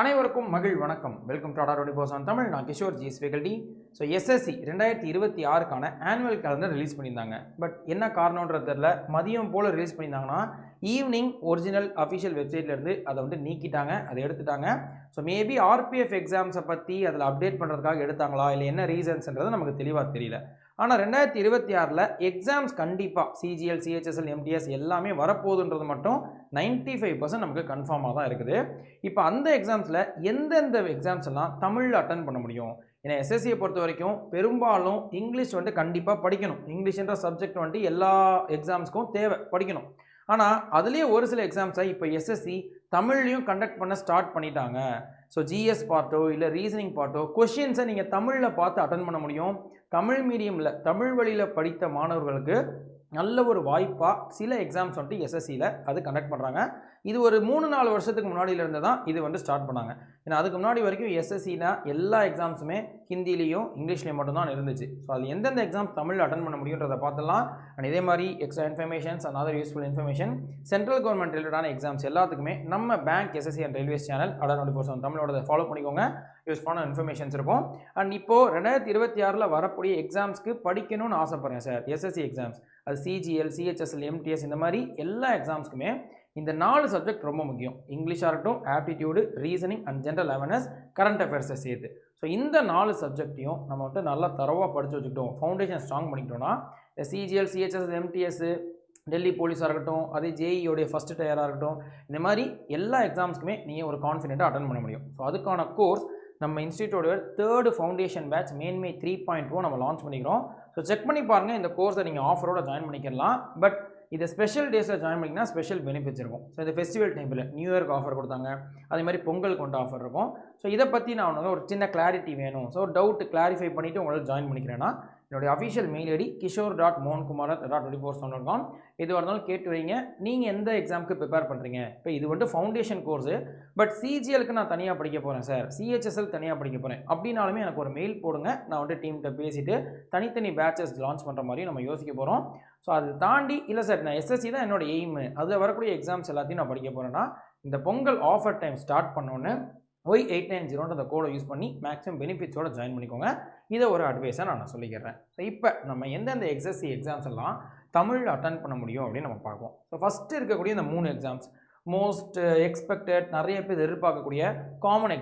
அனைவருக்கும் வணக்கம். Welcome to அடா 24 தமிழ். நான் Kishore GS faculty. So SSC 2026க்கான ஆனுவல் கேலண்டர் ரிலீஸ் பண்ணியிருந்தாங்க. பட் என்ன காரணம்ன்றது தெரியல. மதியம் போல் ரிலீஸ் பண்ணியிருந்தாங்கன்னா ஈவினிங் ஒரிஜினல் அஃபிஷியல் வெப்சைட்லேருந்து அதை நீக்கிட்டாங்க, அதை எடுத்துட்டாங்க. ஸோ மேபி ஆர்பிஎஃப் எக்ஸாம்ஸை பற்றி அதில் அப்டேட் பண்ணுறதுக்காக எடுத்தாங்களா இல்லை என்ன ரீசன்ஸ்ன்றது நமக்கு தெளிவாக தெரியல. ஆனால் 2026 எக்ஸாம்ஸ் கண்டிப்பாக சிஜிஎல், சிஹெச்எஸ்எல், எம்டிஎஸ் எல்லாமே வரப்போகுதுன்றது மட்டும் 95% நமக்கு கன்ஃபார்மாக தான் இருக்குது. இப்போ அந்த எக்ஸாம்ஸில் எந்தெந்த எக்ஸாம்ஸ் எல்லாம் தமிழில் அட்டன் பண்ண முடியும்? ஏன்னா எஸ்எஸ்சியை பொறுத்த வரைக்கும் பெரும்பாலும் இங்கிலீஷ் படிக்கணும். இங்கிலீஷ்ன்ற சப்ஜெக்ட் எல்லா எக்ஸாம்ஸ்க்கும் தேவை, படிக்கணும். ஆனால் அதுலேயே ஒரு சில எக்ஸாம்ஸை இப்போ எஸ்எஸ்சி தமிழ்லையும் கண்டக்ட் பண்ண ஸ்டார்ட் பண்ணிட்டாங்க. ஸோ ஜிஎஸ் பார்ட்டோ இல்லை ரீசனிங் பார்ட்டோ கொஷின்ஸை நீங்கள் தமிழில் பார்த்து அட்டன் பண்ண முடியும். தமிழ் மீடியமில் தமிழ் வழியில் படித்த மாணவர்களுக்கு நல்ல ஒரு வாய்ப்பாக சில எக்ஸாம்ஸ் எஸ்எஸ்சியில் அது கண்டக்ட் பண்ணுறாங்க. இது ஒரு 3-4 வருஷத்துக்கு முன்னாடியிலேருந்து தான் இது ஸ்டார்ட் பண்ணாங்க. ஏன்னா அதுக்கு முன்னாடி வரைக்கும் எஸ்எஸ்சினா எல்லா எக்ஸாம்ஸுமே ஹிந்திலையும் இங்கிலீஷ்லேயும் மட்டும்தான் இருந்துச்சு. ஸோ அது எந்தெந்த எக்ஸாம் தமிழில் அட்டன் பண்ண முடியுன்றதை பார்த்துலாம். அண்ட் இதே மாதிரி extra informations and other useful information central government ரிலேட்டடான எக்ஸாம்ஸ் எல்லாத்துக்குமே நம்ம bank SSC and railways channel அடா 24 தமிழோட ஃபாலோ பண்ணிக்கோங்க. யூஸ்ஃபுல்லான இன்ஃபர்மேஷன்ஸ் இருக்கும். அண்ட் இப்போது 2026 வரக்கூடிய எக்ஸாம்ஸ்க்கு படிக்கணும்னு ஆசைப்பட்றேன் சார். எஸ்எஸ்சி எக்ஸாம்ஸ் அது சிஜிஎல், சிஹெச்எஸ்எல், எம்டிஎஸ் இந்த மாதிரி எல்லா எக்ஸாம்ஸ்க்குமே இந்த 4 சப்ஜெக்ட் ரொம்ப முக்கியம். இங்கிலீஷாக இருக்கட்டும், aptitude, reasoning and general awareness, current அஃபேர்ஸை சேர்த்து. ஸோ இந்த 4 சப்ஜெக்டையும் நம்ம நல்லா தரவாக படித்து வச்சுக்கிட்டோம், ஃபவுண்டேஷன் ஸ்ட்ராங் பண்ணிக்கிட்டோம்னா சிஜிஎல், சிஹெச்எஸ்எல், எம்டிஎஸ், டெல்லி போலீஸாக இருக்கட்டும், அதே ஜேஇயோடைய ஃபஸ்ட் டயராக இருக்கட்டும், இந்த மாதிரி எல்லா எக்ஸாம்ஸ்க்குமே நீங்கள் ஒரு கான்ஃபிடென்ட்டாக அட்டன் பண்ண முடியும். ஸோ அதுக்கான கோர்ஸ் நம்ம இன்ஸ்டியூட்டோட 3rd ஃபவுண்டேஷன் பேட்ச் மேன்மை 3.0 நம்ம லான்ச் பண்ணிக்கிறோம். ஸோ செக் பண்ணி பாருங்கள். இந்த கோர்ஸை நீங்கள் ஆஃபரோட ஜாயின் பண்ணிக்கலாம். பட் இது ஸ்பெஷல் டேஸில் ஜாயின் பண்ணிங்கன்னா ஸ்பெஷல் பெனிஃபிட்ஸ் இருக்கும். ஸோ இந்த ஃபெஸ்டிவல் டைமில் நியூ இயர்க்கு ஆஃபர் கொடுத்தாங்க, அதே மாதிரி பொங்கல் கொண்ட ஆஃபர் இருக்கும். ஸோ இதை பற்றி நான் ஒரு சின்ன கிளாரிட்டி வேணும், ஸோ டவுட் கிளாரிஃபை பண்ணிவிட்டு உங்களால் ஜாயின் பண்ணிக்கிறேன்னா என்னுடைய அஃபிஷியல் மெயில் ஐடி kishore.mohankumar@24.com. எதுவாக இருந்தாலும் கேட்டு வைங்க. நீங்கள் எந்த எக்ஸாமுக்கு ப்ரிப்பேர் பண்ணுறீங்க? இப்போ இது ஃபவுண்டேஷன் கோர்ஸு. பட் சிஜிஎலுக்கு நான் தனியாக படிக்க போகிறேன் சார், சிஹெச்எஸ்எல் தனியாக படிக்க போகிறேன் அப்படின்னாலுமே எனக்கு ஒரு மெயில் போடுங்க. நான் டீம்கிட்ட பேசிவிட்டு தனித்தனி பேட்சஸ் லான்ச் பண்ணுற மாதிரி நம்ம யோசிக்க போகிறோம். ஸோ அது தாண்டி இல்லை சார் நான் எஸ்எஸ்சி தான் என்னோட எய்மு, அதில் வரக்கூடிய எக்ஸாம்ஸ் எல்லாத்தையும் நான் படிக்க போகிறேன்னா இந்த பொங்கல் ஆஃபர் டைம் ஸ்டார்ட் பண்ணோன்னு Y890 கோடை யூஸ் பண்ணி மேக்ஸிமம் பெனிஃபிட்ஸோட ஜாயின் பண்ணிக்கோங்க. இதை ஒரு அட்வைஸாக நான் சொல்லிக்கிறேன். ஸோ இப்போ நம்ம எந்தெந்த எஸ்எஸ்சி எக்ஸாம்ஸ் எல்லாம் தமிழில் அட்டன் பண்ண முடியும் அப்படின்னு நம்ம பார்ப்போம். ஸோ ஃபஸ்ட்டு இருக்கக்கூடிய இந்த 3 எக்ஸாம்ஸ் மோஸ்ட் எக்ஸ்பெக்டட், நிறைய பேர் எதிர்பார்க்கக்கூடிய காமன்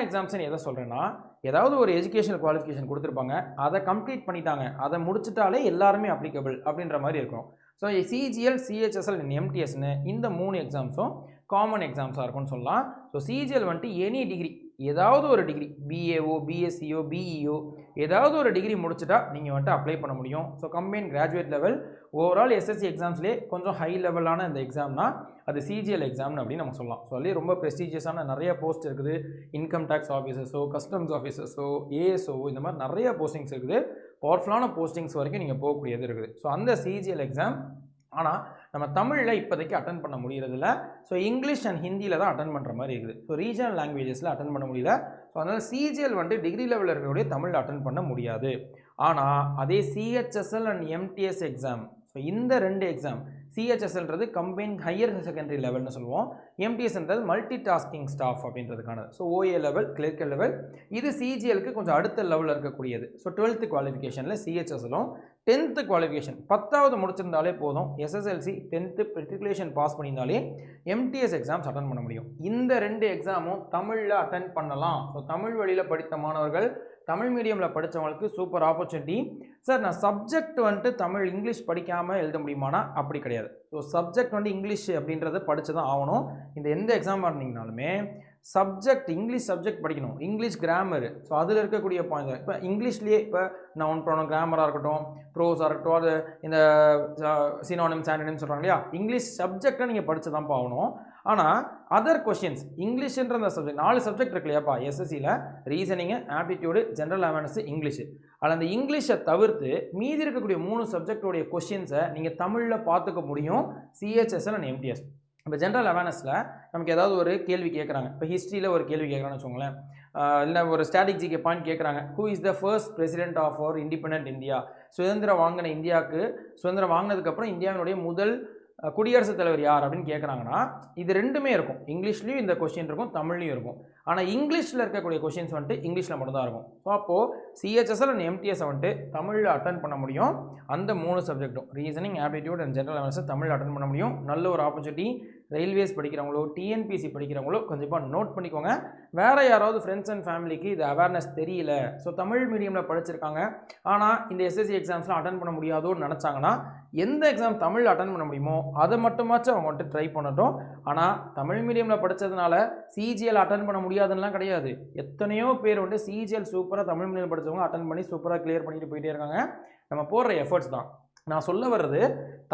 எக்ஸாம்ஸ்னு எதை சொல்கிறேன்னா, ஏதாவது ஒரு எஜுகேஷனல் குவாலிஃபிகேஷன் கொடுத்துருப்பாங்க, அதை கம்ப்ளீட் பண்ணிட்டாங்க, அதை முடிச்சிட்டாலே எல்லாருமே அப்ளிகபிள் அப்படின்ற மாதிரி இருக்கும். ஸோ சிஜிஎல், சிஹெச்எஸ்எல் அண்ட் எம்டிஎஸ்னு இந்த 3 எக்ஸாம்ஸும் காமன் எக்ஸாம்ஸாக இருக்கும்னு சொல்லலாம். ஸோ சிஜிஎல் எனி டிகிரி, ஏதாவது ஒரு டிகிரி, பிஏஓ, பிஎஸ்சிஓ, பிஇஓ, ஏதாவது ஒரு டிகிரி முடிச்சுட்டா நீங்கள் அப்ளை பண்ண முடியும். So combine graduate level overall SSC எக்ஸாம்ஸ்லேயே கொஞ்சம் ஹை லெவலான இந்த எக்ஸாம்னா அது சிஜிஎல் எக்ஸாம்னு அப்படின்னு நம்ம சொல்லலாம். ஸோ அதுலேயே ரொம்ப ப்ரெஸ்டீஜியஸான நிறைய போஸ்ட் இருக்குது. இன்கம் டேக்ஸ் ஆஃபீஸர்ஸோ, கஸ்டம்ஸ் ஆஃபீஸர்ஸோ, ஏஎஸ்ஓ, இந்த மாதிரி நிறைய போஸ்டிங்ஸ் இருக்குது. பவர்ஃபுல்லான போஸ்டிங்ஸ் வரைக்கும் நீங்கள் போகக்கூடியது இருக்குது. ஸோ அந்த சிஜிஎல் எக்ஸாம் ஆனால் நம்ம தமிழில் இப்போதைக்கு அட்டன் பண்ண முடியறதில்ல. ஸோ இங்கிலீஷ் அண்ட் ஹிந்தியில் தான் அட்டன் பண்ணுற மாதிரி இருக்குது. ஸோ ரீஜனல் லாங்குவேஜஸில் அட்டன் பண்ண முடியல. ஸோ அதனால் சிஜிஎல் டிகிரி லெவலில் இருக்கக்கூடிய தமிழில் அட்டன் பண்ண முடியாது. ஆனால் அதே CHSL and MTS exam, so இந்த 2 எக்ஸாம், சிஹெச்எஸ்எல்ன்றது கம்பைன் ஹையர் செகண்டரி லெவல்னு சொல்லுவோம், எம்டிஎஸ்ன்றது மல்டி டாஸ்கிங் ஸ்டாஃப் அப்படின்றதுக்கானது. So OA level, clerical level, இது சிஜிஎலுக்கு கொஞ்சம் அடுத்த லெவலில் இருக்கக்கூடியது. ஸோ 12th குவாலிஃபிகேஷனில் சிஹெச்எஸ்எலும் 10th குவாலிஃபிகேஷன் 10வது முடிச்சிருந்தாலே போதும். எஸ்எஸ்எல்சி 10th மெட்ரிகுலேஷன் பாஸ் பண்ணியிருந்தாலே எம்டிஎஸ் எக்ஸாம்ஸ் அட்டன் பண்ண முடியும். இந்த 2 எக்ஸாமும் தமிழில் அட்டன் பண்ணலாம். ஸோ தமிழ் வழியில் படித்த மாணவர்கள், தமிழ் மீடியமில் படித்தவங்களுக்கு சூப்பர் ஆப்பர்ச்சுனிட்டி. சார் நான் சப்ஜெக்ட் தமிழ் இங்கிலீஷ் படிக்காமல் எழுத முடியுமானா அப்படி கிடையாது. ஸோ சப்ஜெக்ட் இங்கிலீஷ் அப்படின்றத படித்து தான் ஆகணும். இந்த எந்த எக்ஸாமாக இருந்தீங்கனாலுமே சப்ஜெக்ட் இங்கிலீஷ் சப்ஜெக்ட் படிக்கணும். இங்கிலீஷ் கிராமர், ஸோ அதில் இருக்கக்கூடிய பாயிண்ட்ஸ் இப்போ இங்கிலீஷ்லேயே இப்போ நவுன் ப்ரோனவுன் கிராமராக இருக்கட்டும், ப்ரோஸாக இருக்கட்டும், அது இந்த சினோனிம்ஸ் ஆன்டனிம்ஸ் சொல்கிறாங்க இல்லையா, இங்கிலீஷ் சப்ஜெக்டை நீங்கள் படித்து தான் ஆகணும். ஆனால் அதர் கொஸ்டின்ஸ் இங்கிலீஷ்ன்ற அந்த சப்ஜெக்ட் 4 சப்ஜெக்ட் இருக்கு இல்லையாப்பா எஸ்எஸ்சியில், reasoning, aptitude, general awareness, English. அதில் அந்த இங்கிலீஷை தவிர்த்து மீதி இருக்கக்கூடிய 3 சப்ஜெக்டோடைய கொஸ்டின்ஸை நீங்கள் தமிழில் பார்த்துக்க முடியும் சிஹெச்எஸ்எல் அண்ட் எம்டிஎஸ். இப்போ ஜென்ரல் அவேர்னஸில் நமக்கு ஏதாவது ஒரு கேள்வி கேட்குறாங்க, இப்போ ஹிஸ்ட்ரியில் ஒரு கேள்வி கேட்குறாங்கன்னு வச்சுக்கோங்களேன், இல்லை ஒரு ஸ்ட்ராட்டஜிக்கு பாயிண்ட் கேட்குறாங்க, who is the first president of our independent India, சுதந்திரம் வாங்கின இந்தியாவுக்கு சுதந்திரம் வாங்கினதுக்கப்புறம் இந்தியாவினுடைய முதல் குடியரசுத் தலைவர் யார் அப்படின்னு கேட்குறாங்கன்னா இது ரெண்டுமே இருக்கும். இங்கிலீஷ்லேயும் இந்த கொஸ்டின் இருக்கும், தமிழ்லையும் இருக்கும். ஆனால் இங்கிலீஷில் இருக்கக்கூடிய கொஸ்டின்ஸ் வந்துட்டு இங்கிலீஷில் மட்டும்தான் இருக்கும். ஸோ அப்போது சிஹெச்எஸ்எல் அண்ட் எம்டிஎஸ் வந்துட்டு தமிழில் அட்டன் பண்ண முடியும். அந்த 3 சப்ஜெக்ட்டும் reasoning, aptitude and general awareness தமிழில் அட்டன் பண்ண முடியும். நல்ல ஒரு ஆப்பர்ச்சுனிட்டி. ரயில்வேஸ் படிக்கிறவங்களோ டிஎன்பிசி படிக்கிறவங்களோ கொஞ்சமாக நோட் பண்ணிக்கோங்க. வேறு யாராவது ஃப்ரெண்ட்ஸ் அண்ட் ஃபேமிலிக்கு இது அவேர்னஸ் தெரியல, ஸோ தமிழ் மீடியமில் படிச்சிருக்காங்க ஆனால் இந்த எஸ்எஸ்சி எக்ஸாம்ஸ்லாம் அட்டன் பண்ண முடியாதோன்னு நினச்சாங்கன்னா எந்த எக்ஸாம் தமிழ் அட்டன் பண்ண முடியுமோ அதை மட்டுமாச்சும் அவங்க வந்துட்டு ட்ரை பண்ணட்டும். ஆனால் தமிழ் மீடியமில் படித்ததுனால சிஜிஎல் அட்டன் பண்ண முடியாதுன்னெலாம் கிடையாது. எத்தனையோ பேர் வந்துட்டு சிஜிஎல் சூப்பராக தமிழ் மீடியம் படித்தவங்க அட்டன் பண்ணி சூப்பராக கிளியர் பண்ணிட்டு போயிட்டே இருக்காங்க. நம்ம போடுற எஃபர்ட்ஸ் தான். நான் சொல்ல வர்றது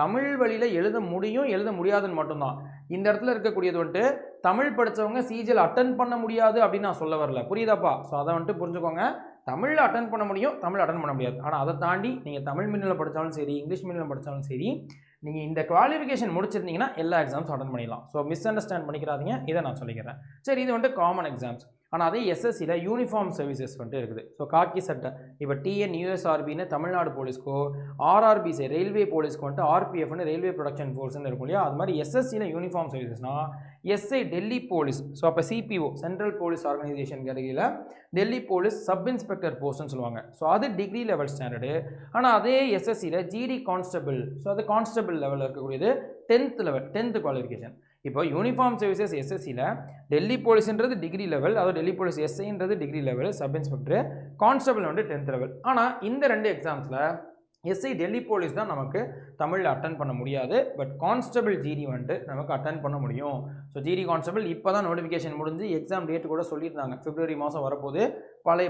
தமிழ் வழியில் எழுத முடியும், எழுத முடியாதுன்னு மட்டும்தான். இந்த இடத்துல இருக்கக்கூடியது வந்துட்டு தமிழ் படித்தவங்க சிஜிஎல் அட்டன் பண்ண முடியாது அப்படின்னு நான் சொல்ல வரல. புரியுதாப்பா? ஸோ அதை வந்துட்டு புரிஞ்சுக்கோங்க. தமிழில் அட்டன் பண்ண முடியும், தமிழ் அட்டன் பண்ண முடியாது. ஆனால் அதை தாண்டி நீங்கள் தமிழ் மீடியமில் படித்தாலும் சரி, இங்கிலீஷ் மீடியமில் படித்தாலும் சரி, நீங்கள் இந்த குவாலிஃபிகேஷன் முடிச்சிருந்தீங்கன்னா எல்லா எக்ஸாம்ஸும் அட்டன் பண்ணிடலாம். ஸோ மிஸ் அண்டர்ஸ்டாண்ட் பண்ணிக்கிறாதீங்க, இதை நான் சொல்லிக்கிறேன். சரி, இது வந்துட்டு காமன் எக்ஸாம்ஸ். ஆனால் அதே எஸ்எஸ்சியில் யூனிஃபார்ம் சர்வீசஸ் வந்துட்டு இருக்குது. ஸோ காக்கி சட்டை இப்போ டிஎன் யூஎஸ்ஆர்பின்னு தமிழ்நாடு போலீஸ்க்கோ, ஆர்ஆர்பிசி ரயில்வே போலீஸ்க்கு வந்துட்டு ஆர்பிஎஃப்னு ரயில்வே ப்ரொடக்ஷன் ஃபோர்ஸ்ன்னு இருக்கும் இல்லையா, அது மாதிரி எஸ்எஸ்சியில் யூனிஃபார்ம் சர்வீசஸ்னால் எஸ்ஐ டெல்லி போலீஸ். ஸோ அப்போ சிபிஓ சென்ட்ரல் போலீஸ் ஆர்கனைசேஷன் கேட்டகரியில் டெல்லி போலீஸ் சப் இன்ஸ்பெக்டர் போஸ்ட்னு சொல்லுவாங்க. ஸோ அது டிகிரி லெவல் ஸ்டாண்டர்டு. ஆனால் அதே எஸ்எஸ்சியில் ஜிடி கான்ஸ்டபிள், ஸோ அது கான்ஸ்டபிள் லெவலில் இருக்கக்கூடியது 10th லெவல், 10th குவாலிஃபிகேஷன். இப்போ யூனிஃபார்ம் சர்வீசஸ் எஸ்எஸ்சியில் டெல்லி போலீஸ்ன்றது டிகிரி லெவல், அதாவது டெல்லி போலீஸ் எஸ்ஐன்றது degree level, sub inspector, constable வந்து 10th லெவல். ஆனால் இந்த 2 எக்ஸாம்ஸில் எஸ்ஐ டெல்லி போலீஸ் தான் நமக்கு தமிழில் அட்டன் பண்ண முடியாது. பட் கான்ஸ்டபிள் ஜிடி வந்துட்டு நமக்கு அட்டன் பண்ண முடியும். ஸோ ஜிடி கான்ஸ்டபிள் இப்போ தான் நோட்டிஃபிகேஷன் முடிஞ்சு எக்ஸாம் டேட் கூட சொல்லியிருந்தாங்க. பிப்ரவரி மாதம் வரப்போது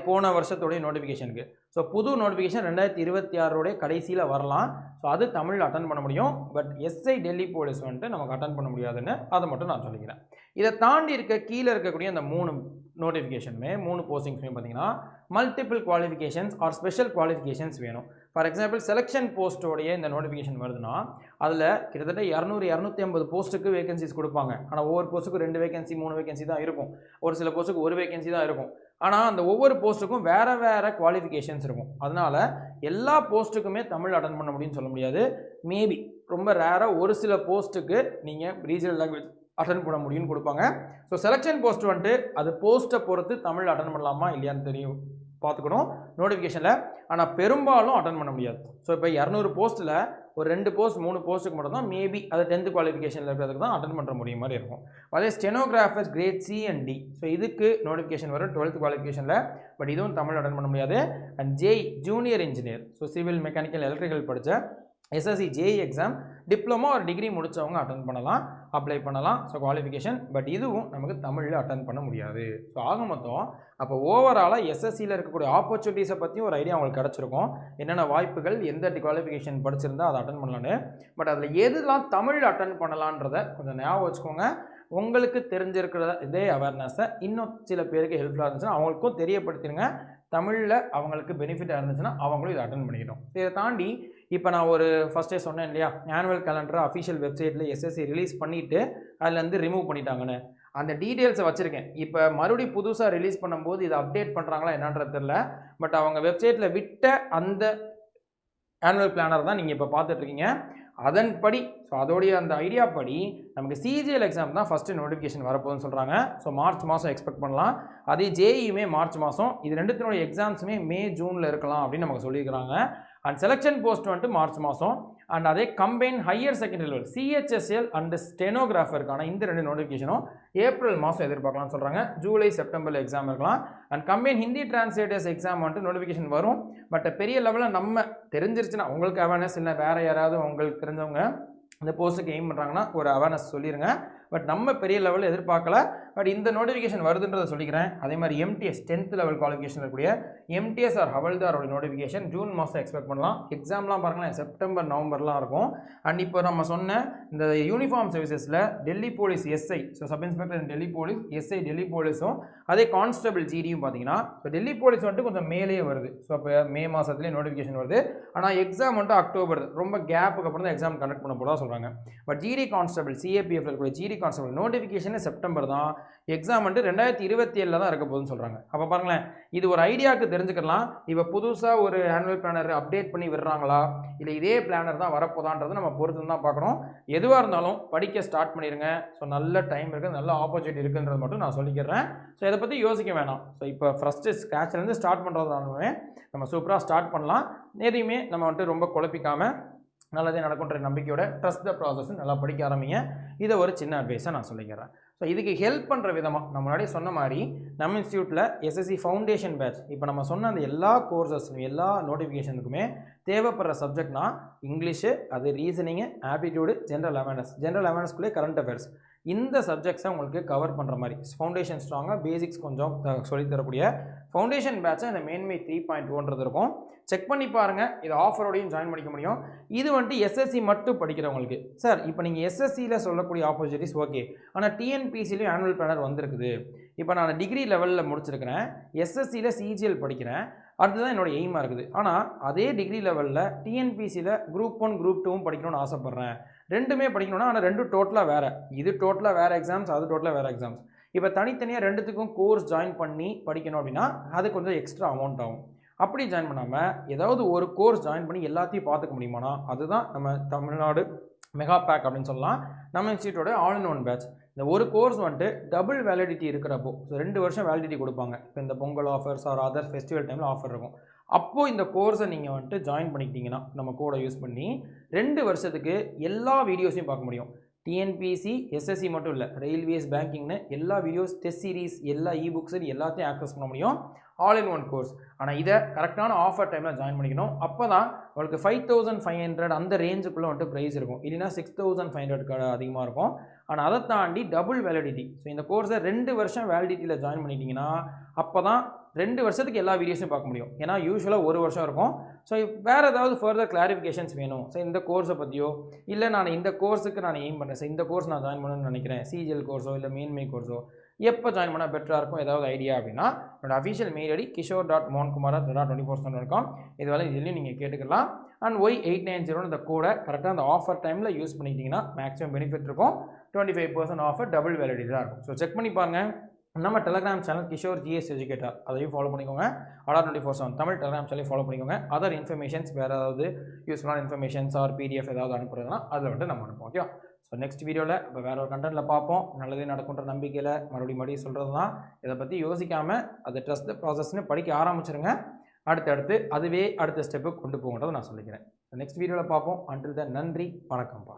போன வருஷத்துடைய நோட்டிஃபிகேஷனுக்கு. ஸோ புது நோட்டிஃபிகேஷன் 2026 கடைசியில் வரலாம். ஸோ அது தமிழில் அட்டன் பண்ண முடியும். பட் எஸ்ஐ டெல்லி போலீஸ் வந்துட்டு நமக்கு அட்டன் பண்ண முடியாதுன்னு அதை மட்டும் நான் சொல்லிக்கிறேன். இதை தாண்டி கீழே இருக்கக்கூடிய அந்த 3 நோட்டிஃபிகேஷனுமே 3 போஸ்டிங்ஸுமே பார்த்தீங்கன்னா multiple qualifications are special qualifications வேணும். ஃபார் எக்ஸாம்பிள் செலெக்ஷன் போஸ்ட்டோடைய இந்த நோட்டிஃபிகேஷன் வருதுன்னா அதில் கிட்டத்தட்ட 200-250 போஸ்ட்டுக்கு வேகன்சிஸ் கொடுப்பாங்க. ஆனால் ஒவ்வொரு போஸ்ட்டுக்கும் 2 வேகன்சி 3 வேகன்சி தான் இருக்கும். ஒரு சில போஸ்ட்டுக்கு 1 வேகன்சி தான் இருக்கும். ஆனால் அந்த ஒவ்வொரு போஸ்ட்டுக்கும் வேறு வேறு குவாலிஃபிகேஷன்ஸ் இருக்கும். அதனால் எல்லா போஸ்ட்டுக்குமே தமிழ் அட்டன் பண்ண முடியும்னு சொல்ல முடியாது. மேபி ரொம்ப ரேராக ஒரு சில போஸ்ட்டுக்கு நீங்கள் ரீஜனல் லாங்குவேஜ் அட்டன் பண்ண முடியும்னு கொடுப்பாங்க. ஸோ செலெக்ஷன் போஸ்ட் வந்துட்டு அது போஸ்ட்டை பொறுத்து தமிழ் அட்டன் பண்ணலாமா இல்லையான்னு தெரியும் பார்த்துக்கணும் நோட்டிஃபிகேஷனில். ஆனால் பெரும்பாலும் அட்டன் பண்ண முடியாது. ஸோ இப்போ 200 போஸ்ட்டில் ஒரு 2 போஸ்ட் 3 போஸ்ட்டுக்கு மட்டும் தான் மேபி அது 10th குவாலிஃபிகேஷனில் இருக்கிறதுக்கு தான் அட்டன் பண்ணுற முடியும் மாதிரி இருக்கும். அதே stenographers grade C and D, so இதுக்கு நோட்டிஃபிகேஷன் வரும் 12th குவாலிஃபிகேஷனில். பட் இதுவும் தமிழ் அட்டன் பண்ண முடியாது. And JE junior engineer, so civil mechanical electrical படித்த எஸ்எஸ்சி ஜேஇ எக்ஸாம் டிப்ளமோ ஒரு டிகிரி முடித்தவங்க அட்டன் பண்ணலாம், அப்ளை பண்ணலாம். So qualification. பட் இதுவும் நமக்கு தமிழில் அட்டன் பண்ண முடியாது. ஸோ ஆக மொத்தம் அப்போ ஓவராலாக எஸ்எஸ்சியில் இருக்கக்கூடிய ஆப்பர்ச்சுனிட்டிஸை பற்றியும் ஒரு ஐடியா உங்களுக்கு கிடச்சிருக்கும். என்னென்ன வாய்ப்புகள், எந்த குவாலிஃபிகேஷன் படிச்சிருந்தால் அதை அட்டன் பண்ணலான்னு. பட் அதில் எதுலாம் தமிழ் அட்டன் பண்ணலான்றதை கொஞ்சம் ஞாபகம் வச்சுக்கோங்க. உங்களுக்கு தெரிஞ்சிருக்கிற இதே அவேர்னஸை இன்னும் சில பேருக்கு ஹெல்ப்ஃபுல்லாக இருந்துச்சுன்னா அவங்களுக்கும் தெரியப்படுத்திடுங்க. தமிழில் அவங்களுக்கு பெனிஃபிட்டாக இருந்துச்சுன்னா அவங்களும் இதை அட்டன் பண்ணிக்கிட்டோம். இதை தாண்டி இப்போ நான் ஒரு ஃபஸ்ட்டே சொன்னேன் இல்லையா, ஆனுவல் கேலண்டரை அஃபிஷியல் வெப்சைட்டில் எஸ்எஸ்சி ரிலீஸ் பண்ணிவிட்டு அதுலேருந்து ரிமூவ் பண்ணிட்டாங்கன்னு அந்த டீட்டெயில்ஸை வச்சுருக்கேன். இப்போ மறுபடியும் புதுசாக ரிலீஸ் பண்ணும்போது இதை அப்டேட் பண்ணுறாங்களா என்னன்றது தெரியல. பட் அவங்க வெப்சைட்டில் விட்ட அந்த ஆனுவல் பிளானர் தான் நீங்கள் இப்போ பார்த்துட்ருக்கீங்க. அதன்படி ஸோ அதோடைய அந்த ஐடியா படி நமக்கு சிஜிஎல் எக்ஸாம் தான் ஃபஸ்ட்டு நோட்டிஃபிகேஷன் வரப்போகுதுன்னு சொல்கிறாங்க. ஸோ மார்ச் மாதம் எக்ஸ்பெக்ட் பண்ணலாம். அதே ஜேஇயுமே மார்ச் மாதம். இது 2த்தினுடைய எக்ஸாம்ஸுமே மே ஜூனில் இருக்கலாம் அப்படின்னு நமக்கு சொல்லியிருக்கிறாங்க. அண்ட் செலெக்ஷன் போஸ்ட் வந்துட்டு மார்ச் மாதம். அண்ட் அதே combine higher secondary level CHSL and ஸ்டெனோகிராஃபருக்கான இந்த 2 நோட்டிஃபிகேஷனும் ஏப்ரல் மாதம் எதிர்பார்க்கலாம்னு சொல்கிறாங்க. ஜூலை செப்டம்பரில் எக்ஸாம் இருக்கலாம். And combine Hindi translators exam வந்துட்டு நோட்டிஃபிகேஷன் வரும். பட் பெரிய லெவலில் நம்ம தெரிஞ்சிருச்சுன்னா உங்களுக்கு அவேர்னஸ் இல்லை, வேறு யாராவது உங்களுக்கு தெரிஞ்சவங்க இந்த போஸ்ட்டுக்கு எய்ம் பண்ணுறாங்கன்னா ஒரு அவேர்னஸ் சொல்லிடுங்க. பட் நம்ம பெரிய லெவலில் எதிர்பார்க்கல. பட் இந்த நோட்டிஃபிகேஷன் வருதுன்றதை சொல்லிக்கிறேன். அதே மாதிரி எம்டிஎஸ் 10th லெவல் குவாலிஃபிகேஷன் இருக்கக்கூடிய எம்டிஎஸ் ஆர் ஹவல்தாரோட நோட்டிஃபிகேஷன் ஜூன் மாதம் எக்ஸ்பெக்ட் பண்ணலாம். எக்ஸாம்லாம் பாருங்களேன் செப்டம்பர் நவம்பர்லாம் இருக்கும். அண்ட் இப்போ நம்ம சொன்ன இந்த யூனிஃபார்ம் சர்வீசஸில் Delhi police SI, so sub inspector Delhi police, SI Delhi போலீஸும் அதே கான்ஸ்டபிள் ஜிடியும் பார்த்தீங்கன்னா இப்போ டெல்லி போலீஸ் வந்துட்டு கொஞ்சம் மேலே வருது. ஸோ அப்போ மே மாதத்துலேயே நோட்டிஃபிகேஷன் வருது. ஆனால் எக்ஸாம் வந்துட்டு அக்டோபர் ரொம்ப கேப்புக்கு அப்புறம் தான் எக்ஸாம் கண்டக்ட் பண்ண போகிறதா சொல்கிறாங்க. பட் ஜிடி கான்ஸ்டபிள் சிஏபிஎஃப்ல இருக்கக்கூடிய ஜிடி கான்ஸ்டபிள் நோட்டிஃபிகேஷனே செப்டம்பர் தான், எக்ஸாம் வந்துட்டு 2027 தான் இருக்க போகுதுன்னு சொல்கிறாங்க. அப்போ பாருங்களேன், இது ஒரு ஐடியாவுக்கு தெரிஞ்சுக்கலாம். இப்போ புதுசாக ஒரு ஆனுவல் பிளானர் அப்டேட் பண்ணி விடுறாங்களா, இல்லை இதே பிளானர் தான் வரப்போதான்றது நம்ம பொறுத்து தான் பார்க்கணும். எதுவாக இருந்தாலும் படிக்க ஸ்டார்ட் பண்ணிடுங்க. ஸோ நல்ல டைம் இருக்குது, நல்ல ஆப்பர்ச்சுனிட்டி இருக்குன்றது மட்டும் நான் சொல்லிக்கிறேன். ஸோ இதை பற்றி யோசிக்க வேணாம். ஸோ இப்போ ஃபஸ்ட்டு ஸ்க்ராட்ச்லேருந்து ஸ்டார்ட் பண்ணுறதுனாலுமே நம்ம சூப்பராக ஸ்டார்ட் பண்ணலாம். எதையுமே நம்ம வந்துட்டு ரொம்ப குழப்பிக்காமல் நல்லதே நடக்குன்ற நம்பிக்கையோட ட்ரஸ்ட் த ப்ராசஸ் நல்லா படிக்க ஆரம்பிங்க. இதை ஒரு சின்ன அட்வைஸை நான் சொல்லிக்கிறேன். ஸோ இதுக்கு ஹெல்ப் பண்ணுற விதமாக நம்ம முன்னாடி சொன்ன மாதிரி நம்ம இன்ஸ்டியூட்டில் எஸ்எஸ்சி ஃபவுண்டேஷன் பேட்ச், இப்போ நம்ம சொன்ன அந்த எல்லா கோர்சஸ்லையும் எல்லா நோட்டிஃபிகேஷனுக்குமே தேவைப்படுற சப்ஜெக்ட்னா இங்கிலீஷு, அது ரீசனிங்கு, ஆப்டிடியூடு, ஜென்ரல் அவேர்னஸ்குள்ளே கரண்ட் அஃபேர்ஸ், இந்த சப்ஜெக்ட்ஸை உங்களுக்கு கவர் பண்ணுற மாதிரி ஃபவுண்டேஷன் ஸ்ட்ராங்காக பேசிக்ஸ் கொஞ்சம் சொல்லித்தரக்கூடிய ஃபவுண்டேஷன் பேட்சை இந்த மேன்மை 3.0 இருக்கும். செக் பண்ணி பாருங்கள். இது ஆஃபரோடையும் ஜாயின் பண்ணிக்க முடியும். இது வந்துட்டு எஸ்எஸ்சி மட்டும் படிக்கிறவங்களுக்கு. சார் இப்போ நீங்கள் எஸ்எஸ்சியில் சொல்லக்கூடிய ஆப்பர்ச்சுனிட்டிஸ் ஓகே, ஆனால் டிஎன்பிசிலையும் ஆனுவல் பிளானர் வந்திருக்குது. இப்போ நான் டிகிரி லெவலில் முடிச்சிருக்கிறேன், எஸ்எஸ்சியில் சிஜிஎல் படிக்கிறேன், அதுதான் என்னோட எய்மாக இருக்குது. ஆனால் அதே டிகிரி லெவலில் டிஎன்பிசியில் குரூப் 1 குரூப் 2 படிக்கணும்னு ஆசைப்பட்றேன். ரெண்டுமே படிக்கணும்னா, ஆனால் ரெண்டும் டோட்டலாக வேறு. இது டோட்டலாக வேறு எக்ஸாம்ஸ், அது டோட்டலாக வேறு எக்ஸாம்ஸ். இப்போ தனித்தனியாக ரெண்டுத்துக்கும் கோர்ஸ் ஜாயின் பண்ணி படிக்கணும் அப்படின்னா அது கொஞ்சம் எக்ஸ்ட்ரா அமௌண்ட் ஆகும். அப்படி ஜாயின் பண்ணாமல் ஏதாவது ஒரு கோர்ஸ் ஜாயின் பண்ணி எல்லாத்தையும் பார்த்துக்க முடியுமானா அதுதான் நம்ம தமிழ்நாடு மெகா பேக் அப்படின்னு சொல்லலாம். நம்ம இன்ஸ்டியூட்டோட ஆல் இன் ஒன் பேட்ச். இந்த ஒரு கோர்ஸ் வந்துட்டு டபுள் வேலிடிட்டி இருக்கிறப்போ, ஸோ 2 வருஷம் வேலிடிட்டி கொடுப்பாங்க. இப்போ இந்த Pongal offers or other festival டைமில் ஆஃபர் இருக்கும். அப்போது இந்த கோர்ஸை நீங்கள் வந்துட்டு ஜாயின் பண்ணிக்கிட்டீங்கன்னா நம்ம கோடை யூஸ் பண்ணி 2 வருஷத்துக்கு எல்லா வீடியோஸையும் பார்க்க முடியும். டிஎன்பிசி எஸ்எஸ்சி மட்டும் இல்லை, ரயில்வேஸ், பேங்கிங்னு எல்லா வீடியோஸ், டெஸ்ட் சீரீஸ், எல்லா இபுக்ஸ் எல்லாத்தையும் ஆக்சஸ் பண்ண முடியும். All in one course. ஆனால் இதை கரெக்டான ஆஃபர் டைமில் ஜாயின் பண்ணிக்கணும். அப்போ தான் உங்களுக்கு 5500 அந்த ரேஞ்சுக்குள்ளே வந்துட்டு ப்ரைஸ் இருக்கும். இல்லைனா 6500 அதிகமாக இருக்கும். ஆனால் அதை தாண்டி டபுள் வேலிடிட்டி. ஸோ இந்த கோர்ஸை 2 வருஷம் வேலிடிட்டியில் ஜாயின் பண்ணிட்டீங்கன்னா அப்போ தான் 2 வருஷத்துக்கு எல்லா வீடியோஸையும் பார்க்க முடியும். ஏன்னா யூஸ்வலாக 1 வருஷம் இருக்கும். ஸோ வேறு ஏதாவது ஃபர்தர் கிளாரிஃபிகேஷன்ஸ் வேணும், ஸோ இந்த கோர்ஸை பற்றியோ, இல்லை நான் இந்த கோர்ஸுக்கு நான் எய்ம் பண்ணுறேன், ஸோ இந்த கோர்ஸ் நான் ஜாயின் பண்ணணும்னு நினைக்கிறேன், சிஜிஎல் கோர்ஸோ இல்லை மேன்மை கோர்ஸோ, எப்போ ஜாயின் பண்ணால் பெட்டராக இருக்கும், ஏதாவது ஐடியா அப்படின்னா என்னோட அஃபிஷியல் மெயில் ஐடி kishore.mohankumar@24/com. இதுவரை இதுலேயும் நீங்கள் கேட்டுக்கலாம். அண்ட் Y890 இந்த கோடை கரெக்டாக அந்த ஆஃபர் டைமில் யூஸ் பண்ணிக்கிட்டிங்கன்னா மேக்ஸிமம் பெனிஃபிட் இருக்கும். 25% ஆஃபர், டபுள் வேலிடிட்டி தான் இருக்கும். ஸோ செக் பண்ணி பாருங்கள். நம்ம Telegram channel Kishore GS educator, அதையும் ஃபாலோ பண்ணிக்கோங்க. ADA24/7 தமிழ் டெலிகிராம் சேனலையும் ஃபாலோ பண்ணிக்கோங்க. அதர் இன்ஃபர்மேஷன்ஸ், வேறு ஏதாவது யூஸ்ஃபுல்லான இன்ஃபர்மேஷன்ஸ் ஆர் பிடிஎஃப் ஏதாவது அனுப்புறதுனா அதில் வந்துட்டு நம்ம அனுப்புவோம். ஓகே. ஸோ நெக்ஸ்ட் வீடியோவில் இப்போ வேறு ஒரு கண்டென்ட்டில் பார்ப்போம். நல்லதே நடக்குன்ற நம்பிக்கையில் மறுபடியும் சொல்கிறது தான். இதை பற்றி யோசிக்காமல் அதை ட்ரஸ்ட் ப்ராசஸ்ன்னு படிக்க ஆரம்பிச்சிருங்க. அடுத்தடுத்து அதுவே அடுத்த ஸ்டெப்புக்கு கொண்டு போகன்றதை நான் சொல்லிக்கிறேன். நெக்ஸ்ட் வீடியோவில் பார்ப்போம். அன்டில் தென் நன்றி, வணக்கம்ப்பா.